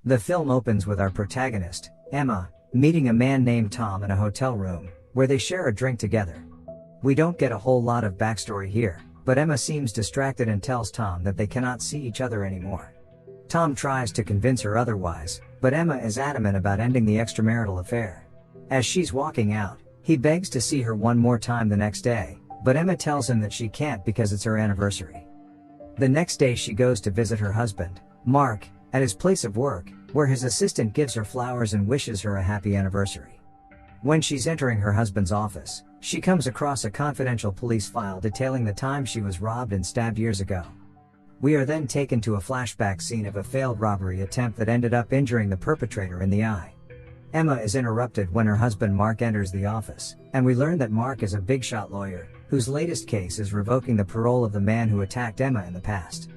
The film opens with our protagonist, Emma, meeting a man named Tom in a hotel room, where they share a drink together. We don't get a whole lot of backstory here, but Emma seems distracted and tells Tom that they cannot see each other anymore. Tom tries to convince her otherwise, but Emma is adamant about ending the extramarital affair. As she's walking out, he begs to see her one more time the next day, but Emma tells him that she can't because it's her anniversary. The next day she goes to visit her husband, Mark, at his place of work, where his assistant gives her flowers and wishes her a happy anniversary. When she's entering her husband's office, she comes across a confidential police file detailing the time she was robbed and stabbed years ago. We are then taken to a flashback scene of a failed robbery attempt that ended up injuring the perpetrator in the eye. Emma is interrupted when her husband Mark enters the office, and we learn that Mark is a big-shot lawyer, whose latest case is revoking the parole of the man who attacked Emma in the past.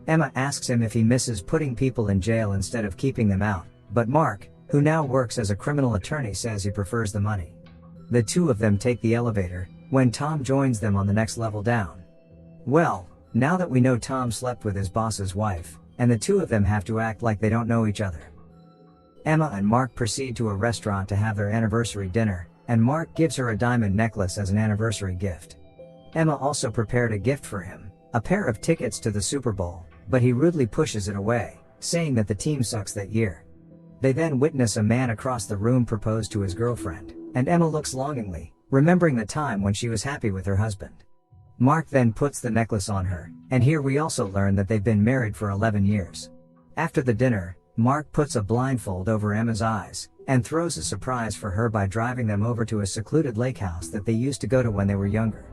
Emma asks him if he misses putting people in jail instead of keeping them out, but Mark, who now works as a criminal attorney, says he prefers the money. The two of them take the elevator, when Tom joins them on the next level down. Well, now that we know Tom slept with his boss's wife, and the two of them have to act like they don't know each other. Emma and Mark proceed to a restaurant to have their anniversary dinner, and Mark gives her a diamond necklace as an anniversary gift. Emma also prepared a gift for him, a pair of tickets to the Super Bowl, but he rudely pushes it away, saying that the team sucks that year. They then witness a man across the room propose to his girlfriend, and Emma looks longingly, remembering the time when she was happy with her husband. Mark then puts the necklace on her, and here we also learn that they've been married for 11 years. After the dinner, Mark puts a blindfold over Emma's eyes, and throws a surprise for her by driving them over to a secluded lake house that they used to go to when they were younger.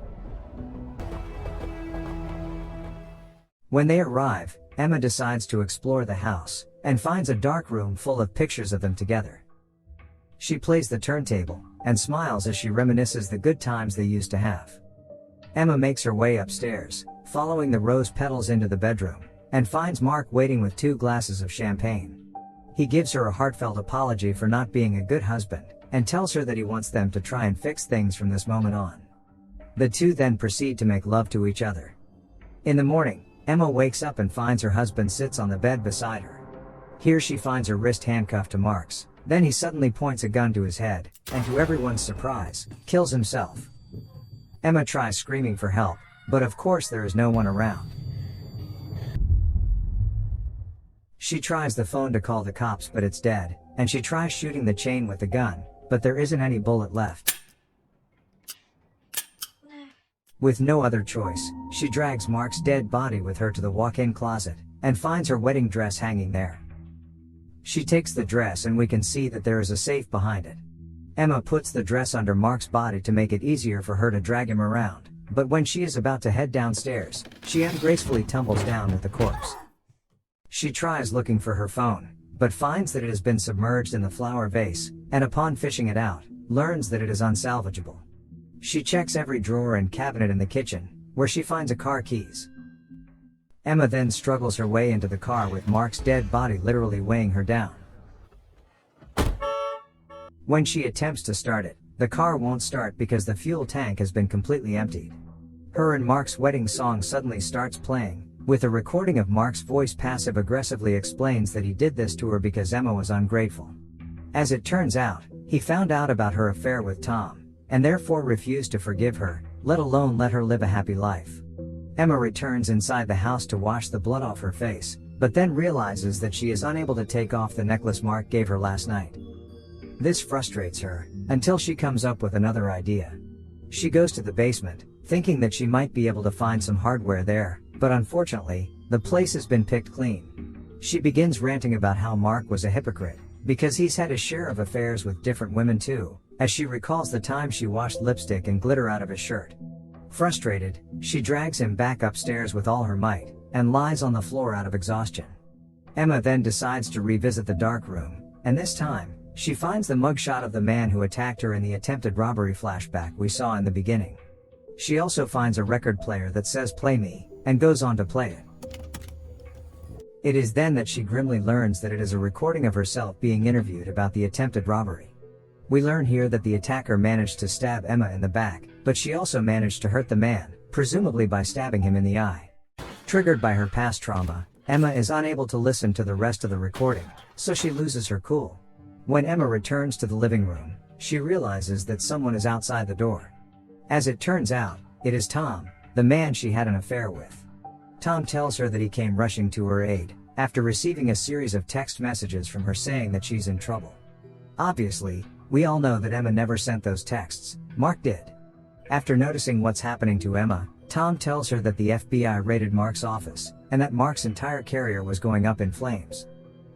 When they arrive, Emma decides to explore the house, and finds a dark room full of pictures of them together. She plays the turntable, and smiles as she reminisces the good times they used to have. Emma makes her way upstairs, following the rose petals into the bedroom, and finds Mark waiting with 2 glasses of champagne. He gives her a heartfelt apology for not being a good husband, and tells her that he wants them to try and fix things from this moment on. The two then proceed to make love to each other. In the morning, Emma wakes up and finds her husband sits on the bed beside her. Here she finds her wrist handcuffed to Mark's, then he suddenly points a gun to his head, and to everyone's surprise, kills himself. Emma tries screaming for help, but of course there is no one around. She tries the phone to call the cops, but it's dead, and she tries shooting the chain with the gun, but there isn't any bullet left. With no other choice, she drags Mark's dead body with her to the walk-in closet, and finds her wedding dress hanging there. She takes the dress and we can see that there is a safe behind it. Emma puts the dress under Mark's body to make it easier for her to drag him around, but when she is about to head downstairs, she ungracefully tumbles down with the corpse. She tries looking for her phone, but finds that it has been submerged in the flower vase, and upon fishing it out, learns that it is unsalvageable. She checks every drawer and cabinet in the kitchen, where she finds a car keys. Emma then struggles her way into the car with Mark's dead body literally weighing her down. When she attempts to start it, the car won't start because the fuel tank has been completely emptied. Her and Mark's wedding song suddenly starts playing, with a recording of Mark's voice passive-aggressively explains that he did this to her because Emma was ungrateful. As it turns out, he found out about her affair with Tom, and therefore refused to forgive her, let alone let her live a happy life. Emma returns inside the house to wash the blood off her face, but then realizes that she is unable to take off the necklace Mark gave her last night. This frustrates her, until she comes up with another idea. She goes to the basement, thinking that she might be able to find some hardware there, but unfortunately, the place has been picked clean. She begins ranting about how Mark was a hypocrite, because he's had his share of affairs with different women too, as she recalls the time she washed lipstick and glitter out of his shirt. Frustrated, she drags him back upstairs with all her might, and lies on the floor out of exhaustion. Emma then decides to revisit the dark room, and this time, she finds the mugshot of the man who attacked her in the attempted robbery flashback we saw in the beginning. She also finds a record player that says "Play Me," and goes on to play it. It is then that she grimly learns that it is a recording of herself being interviewed about the attempted robbery. We learn here that the attacker managed to stab Emma in the back, but she also managed to hurt the man, presumably by stabbing him in the eye. Triggered by her past trauma, Emma is unable to listen to the rest of the recording, so she loses her cool. When Emma returns to the living room, she realizes that someone is outside the door. As it turns out, it is Tom, the man she had an affair with. Tom tells her that he came rushing to her aid, after receiving a series of text messages from her saying that she's in trouble. Obviously, we all know that Emma never sent those texts, Mark did. After noticing what's happening to Emma, Tom tells her that the FBI raided Mark's office, and that Mark's entire carrier was going up in flames.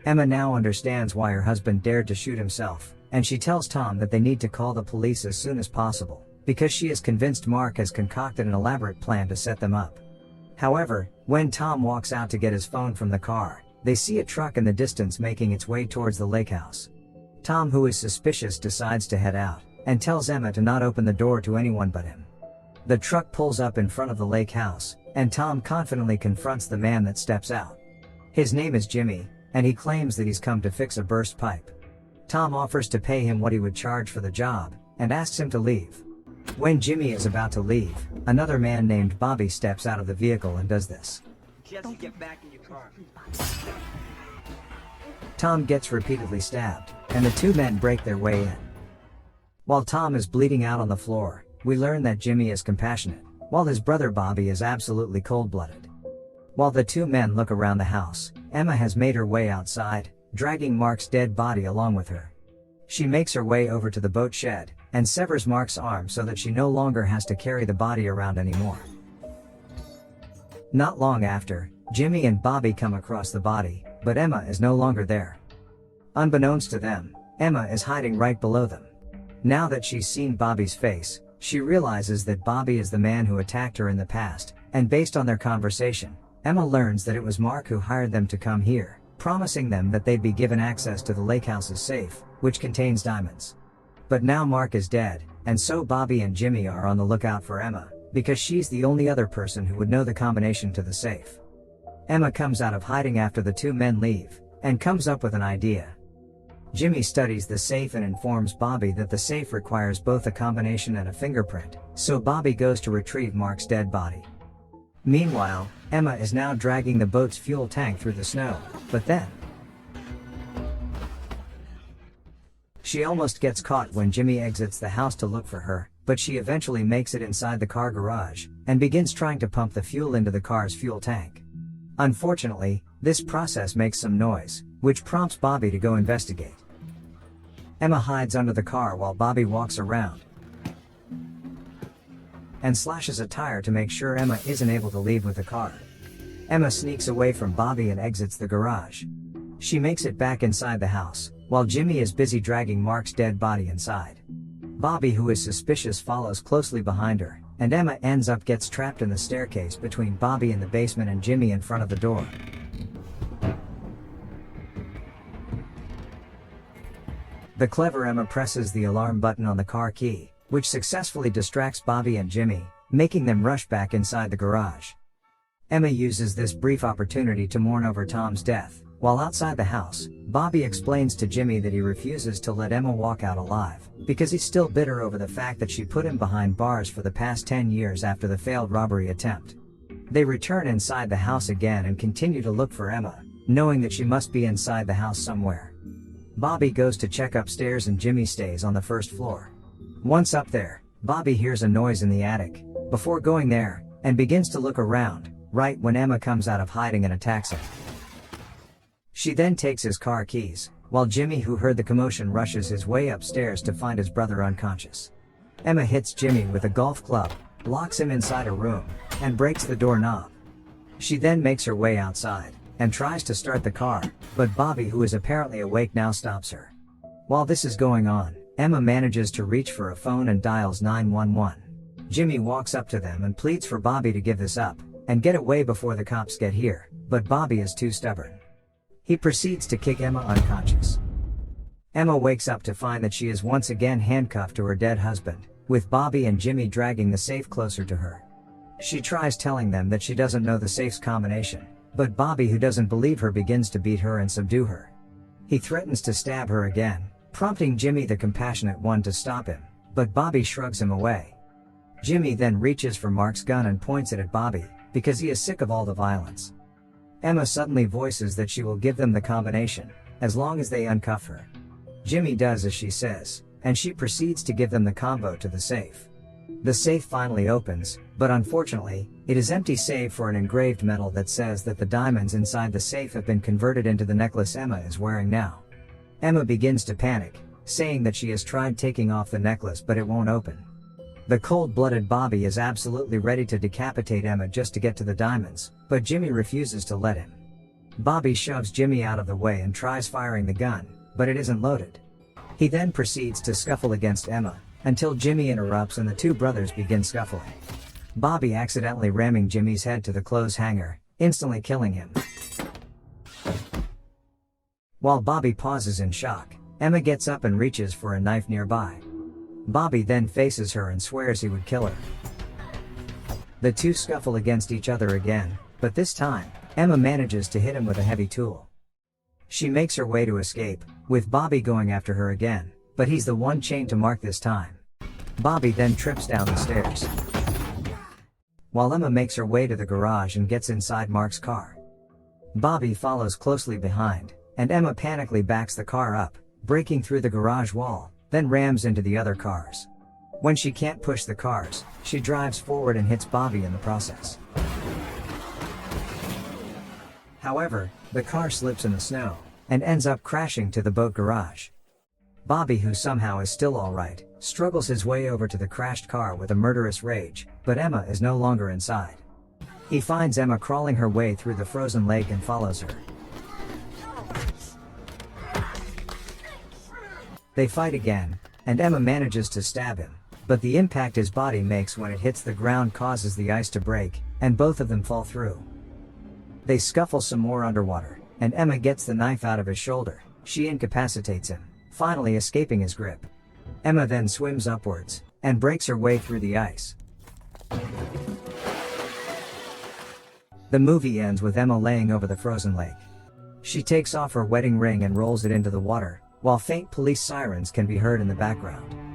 Emma now understands why her husband dared to shoot himself, and she tells Tom that they need to call the police as soon as possible, because she is convinced Mark has concocted an elaborate plan to set them up. However, when Tom walks out to get his phone from the car, they see a truck in the distance making its way towards the lake house. Tom, who is suspicious, decides to head out, and tells Emma to not open the door to anyone but him. The truck pulls up in front of the lake house, and Tom confidently confronts the man that steps out. His name is Jimmy, and he claims that he's come to fix a burst pipe. Tom offers to pay him what he would charge for the job, and asks him to leave. When Jimmy is about to leave, another man named Bobby steps out of the vehicle and does this. Jesse, get back in your car. Tom gets repeatedly stabbed, and the two men break their way in. While Tom is bleeding out on the floor, we learn that Jimmy is compassionate, while his brother Bobby is absolutely cold-blooded. While the two men look around the house, Emma has made her way outside, dragging Mark's dead body along with her. She makes her way over to the boat shed, and severs Mark's arm so that she no longer has to carry the body around anymore. Not long after, Jimmy and Bobby come across the body, but Emma is no longer there. Unbeknownst to them, Emma is hiding right below them. Now that she's seen Bobby's face, she realizes that Bobby is the man who attacked her in the past, and based on their conversation, Emma learns that it was Mark who hired them to come here, promising them that they'd be given access to the lake house's safe, which contains diamonds. But now Mark is dead, and so Bobby and Jimmy are on the lookout for Emma, because she's the only other person who would know the combination to the safe. Emma comes out of hiding after the two men leave, and comes up with an idea. Jimmy studies the safe and informs Bobby that the safe requires both a combination and a fingerprint, so Bobby goes to retrieve Mark's dead body. Meanwhile, Emma is now dragging the boat's fuel tank through the snow, but then she almost gets caught when Jimmy exits the house to look for her, but she eventually makes it inside the car garage, and begins trying to pump the fuel into the car's fuel tank. Unfortunately, this process makes some noise, which prompts Bobby to go investigate. Emma hides under the car while Bobby walks around and slashes a tire to make sure Emma isn't able to leave with the car. Emma sneaks away from Bobby and exits the garage. She makes it back inside the house, while Jimmy is busy dragging Mark's dead body inside. Bobby, who is suspicious, follows closely behind her, and Emma gets trapped in the staircase between Bobby in the basement and Jimmy in front of the door. The clever Emma presses the alarm button on the car key, which successfully distracts Bobby and Jimmy, making them rush back inside the garage. Emma uses this brief opportunity to mourn over Tom's death. While outside the house, Bobby explains to Jimmy that he refuses to let Emma walk out alive, because he's still bitter over the fact that she put him behind bars for the past 10 years after the failed robbery attempt. They return inside the house again and continue to look for Emma, knowing that she must be inside the house somewhere. Bobby goes to check upstairs and Jimmy stays on the first floor. Once up there, Bobby hears a noise in the attic, before going there, and begins to look around, right when Emma comes out of hiding and attacks him. She then takes his car keys, while Jimmy, who heard the commotion, rushes his way upstairs to find his brother unconscious. Emma hits Jimmy with a golf club, locks him inside a room, and breaks the doorknob. She then makes her way outside, and tries to start the car, but Bobby, who is apparently awake now, stops her. While this is going on, Emma manages to reach for a phone and dials 911. Jimmy walks up to them and pleads for Bobby to give this up, and get away before the cops get here, but Bobby is too stubborn. He proceeds to kick Emma unconscious. Emma wakes up to find that she is once again handcuffed to her dead husband, with Bobby and Jimmy dragging the safe closer to her. She tries telling them that she doesn't know the safe's combination, but Bobby, who doesn't believe her, begins to beat her and subdue her. He threatens to stab her again, prompting Jimmy, the compassionate one, to stop him, but Bobby shrugs him away. Jimmy then reaches for Mark's gun and points it at Bobby, because he is sick of all the violence. Emma suddenly voices that she will give them the combination, as long as they uncuff her. Jimmy does as she says, and she proceeds to give them the combo to the safe. The safe finally opens, but unfortunately, it is empty save for an engraved metal that says that the diamonds inside the safe have been converted into the necklace Emma is wearing now. Emma begins to panic, saying that she has tried taking off the necklace but it won't open. The cold-blooded Bobby is absolutely ready to decapitate Emma just to get to the diamonds, but Jimmy refuses to let him. Bobby shoves Jimmy out of the way and tries firing the gun, but it isn't loaded. He then proceeds to scuffle against Emma, until Jimmy interrupts and the two brothers begin scuffling. Bobby accidentally ramming Jimmy's head to the clothes hanger, instantly killing him. While Bobby pauses in shock, Emma gets up and reaches for a knife nearby. Bobby then faces her and swears he would kill her. The two scuffle against each other again, but this time, Emma manages to hit him with a heavy tool. She makes her way to escape, with Bobby going after her again, but he's the one chained to Mark this time. Bobby then trips down the stairs, while Emma makes her way to the garage and gets inside Mark's car. Bobby follows closely behind, and Emma panically backs the car up, breaking through the garage wall, then rams into the other cars. When she can't push the cars, she drives forward and hits Bobby in the process. However, the car slips in the snow, and ends up crashing to the boat garage. Bobby, who somehow is still alright, struggles his way over to the crashed car with a murderous rage, but Emma is no longer inside. He finds Emma crawling her way through the frozen lake and follows her. They fight again, and Emma manages to stab him, but the impact his body makes when it hits the ground causes the ice to break, and both of them fall through. They scuffle some more underwater, and Emma gets the knife out of his shoulder. She incapacitates him, finally escaping his grip. Emma then swims upwards, and breaks her way through the ice. The movie ends with Emma laying over the frozen lake. She takes off her wedding ring and rolls it into the water, while faint police sirens can be heard in the background.